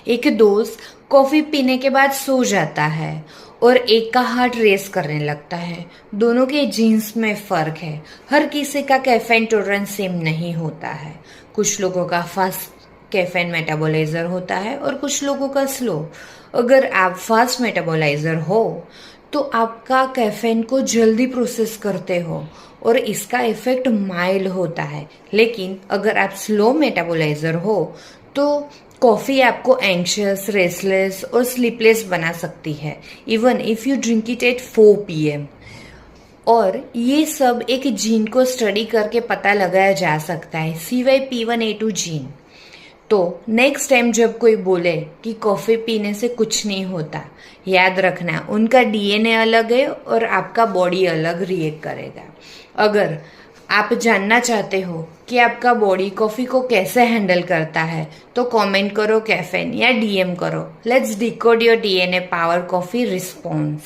एक दोस्त कॉफी पीने के बाद सो जाता है और एक का हार्ट रेस करने लगता है। दोनों के जीन्स में फर्क है। हर किसी का कैफीन टॉलरेंस सेम नहीं होता है। कुछ लोगों का फास्ट कैफीन मेटाबोलाइजर होता है और कुछ लोगों का स्लो। अगर आप फास्ट मेटाबोलाइजर हो तो आपका कैफीन को जल्दी प्रोसेस करते हो और इसका इफेक्ट माइल्ड होता है। लेकिन अगर आप स्लो मेटाबोलाइजर हो तो कॉफ़ी आपको एंग्शियस, रेस्टलेस और स्लीपलेस बना सकती है, even if you drink it at 4 PM। और ये सब एक जीन को स्टडी करके पता लगाया जा सकता है, CYP1A2 जीन। तो नेक्स्ट टाइम जब कोई बोले कि कॉफ़ी पीने से कुछ नहीं होता, याद रखना उनका DNA अलग है और आपका बॉडी अलग रिएक्ट करेगा। अगर आप जानना चाहते हो कि आपका बॉडी कॉफ़ी को कैसे हैंडल करता है तो कमेंट करो कैफीन या DM करो। Let's decode your DNA power coffee response.